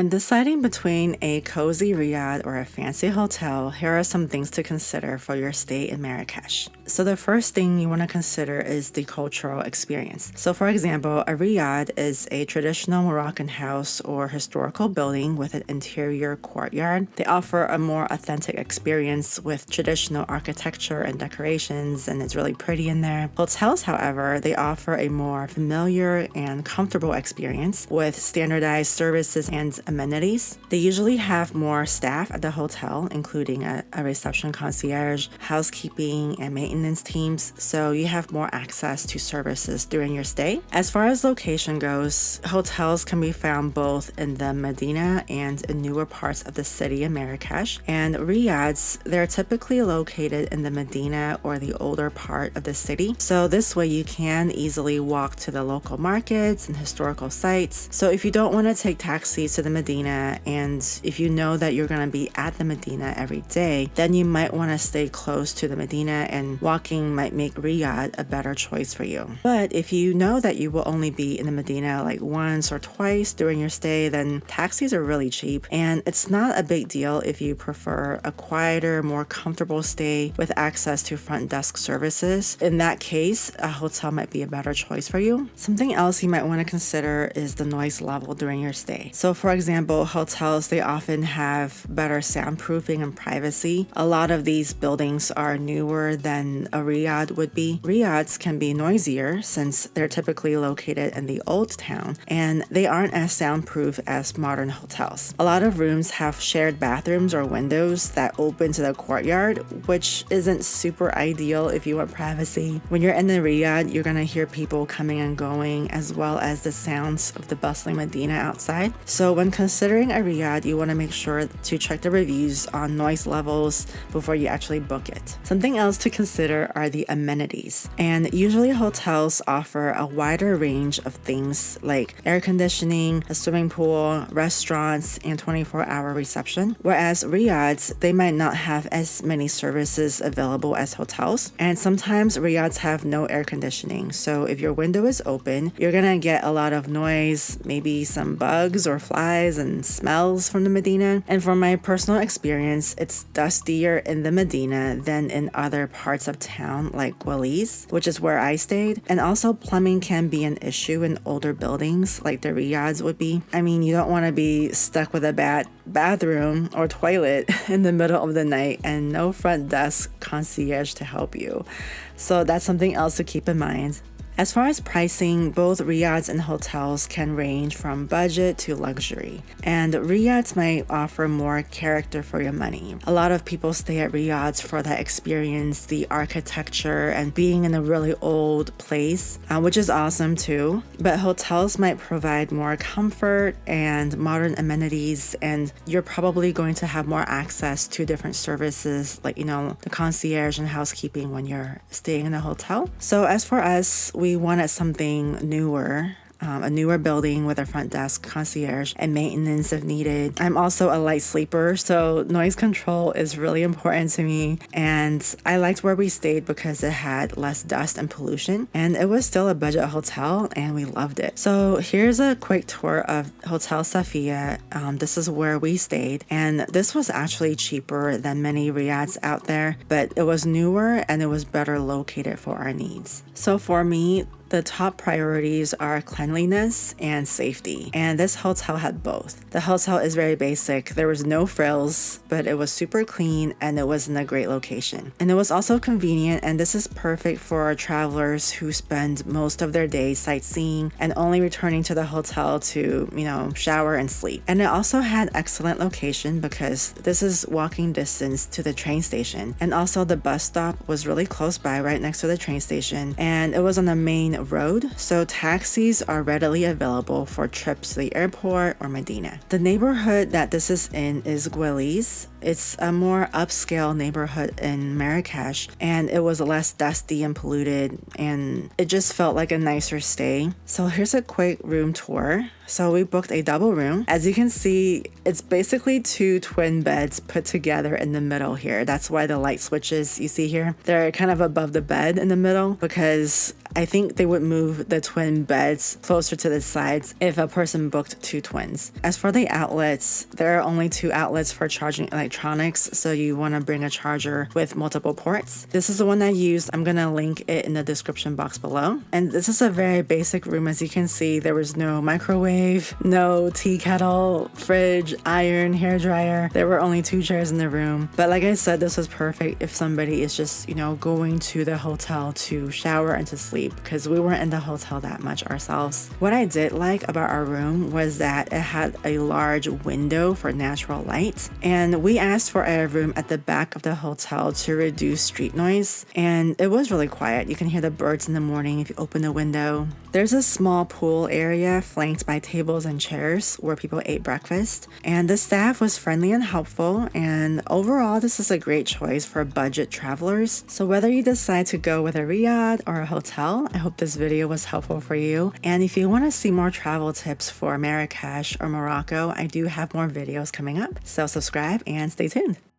When deciding between a cozy riad or a fancy hotel, here are some things to consider for your stay in Marrakech. So the first thing you want to consider is the cultural experience. So for example, a riad is a traditional Moroccan house or historical building with an interior courtyard. They offer a more authentic experience with traditional architecture and decorations, and it's really pretty in there. Hotels, however, they offer a more familiar and comfortable experience with standardized services and amenities. They usually have more staff at the hotel, including a reception concierge, housekeeping, and maintenance teams, so you have more access to services during your stay. As far as location goes, hotels can be found both in the Medina and in newer parts of the city in Marrakech. And riads, they're typically located in the Medina or the older part of the city. So this way you can easily walk to the local markets and historical sites. So if you don't want to take taxis to the Medina, and if you know that you're going to be at the Medina every day, then you might want to stay close to the Medina, and walking might make Riyadh a better choice for you. But if you know that you will only be in the Medina like once or twice during your stay, then taxis are really cheap, and it's not a big deal if you prefer a quieter, more comfortable stay with access to front desk services. In that case, a hotel might be a better choice for you. Something else you might want to consider is the noise level during your stay. So for example, hotels, they often have better soundproofing and privacy. A lot of these buildings are newer than a riad would be. Riads can be noisier since they're typically located in the old town, and they aren't as soundproof as modern hotels. A lot of rooms have shared bathrooms or windows that open to the courtyard, which isn't super ideal if you want privacy. When you're in the riad, you're gonna hear people coming and going, as well as the sounds of the bustling Medina outside. So when considering a riad, you want to make sure to check the reviews on noise levels before you actually book it. Something else to consider are the amenities. And usually hotels offer a wider range of things like air conditioning, a swimming pool, restaurants, and 24-hour reception. Whereas riads, they might not have as many services available as hotels. And sometimes riads have no air conditioning. So if your window is open, you're gonna get a lot of noise, maybe some bugs or flies and smells from the Medina. And from my personal experience, it's dustier in the Medina than in other parts of town like Gualis, which is where I stayed. And also plumbing can be an issue in older buildings like the riads would be. I mean, you don't want to be stuck with a bad bathroom or toilet in the middle of the night and no front desk concierge to help you. So that's something else to keep in mind. As far as pricing, both riads and hotels can range from budget to luxury, and riads might offer more character for your money. A lot of people stay at riads for that experience, the architecture, and being in a really old place, which is awesome too. But hotels might provide more comfort and modern amenities, and you're probably going to have more access to different services like, the concierge and housekeeping when you're staying in a hotel. So as for us, we wanted something newer, a newer building with a front desk, concierge, and maintenance if needed. I'm also a light sleeper, so noise control is really important to me. And I liked where we stayed because it had less dust and pollution, and it was still a budget hotel, and we loved it. So here's a quick tour of Hotel Safia. This is where we stayed, and this was actually cheaper than many riads out there, but it was newer and it was better located for our needs. So for me, the top priorities are cleanliness and safety, and this hotel had both. The hotel is very basic. There was no frills, but it was super clean and it was in a great location. And it was also convenient, and this is perfect for travelers who spend most of their day sightseeing and only returning to the hotel to, shower and sleep. And it also had excellent location because this is walking distance to the train station, and also the bus stop was really close by, right next to the train station, and it was on the main road, so taxis are readily available for trips to the airport or Medina. The neighborhood that this is in is Gualis, It's a more upscale neighborhood in Marrakech, and it was less dusty and polluted, and it just felt like a nicer stay. So here's a quick room tour. So we booked a double room. As you can see, it's basically 2 twin beds put together in the middle here. That's why the light switches you see here, they're kind of above the bed in the middle, because I think they would move the twin beds closer to the sides if a person booked 2 twins. As for the outlets, there are only 2 outlets for charging electronics, so you want to bring a charger with multiple ports. This is the one I used. I'm gonna link it in the description box below. And this is a very basic room. As you can see, there was no microwave, no tea kettle, fridge, iron, hair dryer. There were only 2 chairs in the room. But like I said, this was perfect if somebody is just, going to the hotel to shower and to sleep, because we weren't in the hotel that much ourselves. What I did like about our room was that it had a large window for natural light. And we asked for a room at the back of the hotel to reduce street noise. And it was really quiet. You can hear the birds in the morning if you open the window. There's a small pool area flanked by tables and chairs where people ate breakfast. And the staff was friendly and helpful. And overall, this is a great choice for budget travelers. So whether you decide to go with a riad or a hotel, I hope this video was helpful for you. And if you want to see more travel tips for Marrakech or Morocco, I do have more videos coming up. So subscribe and stay tuned.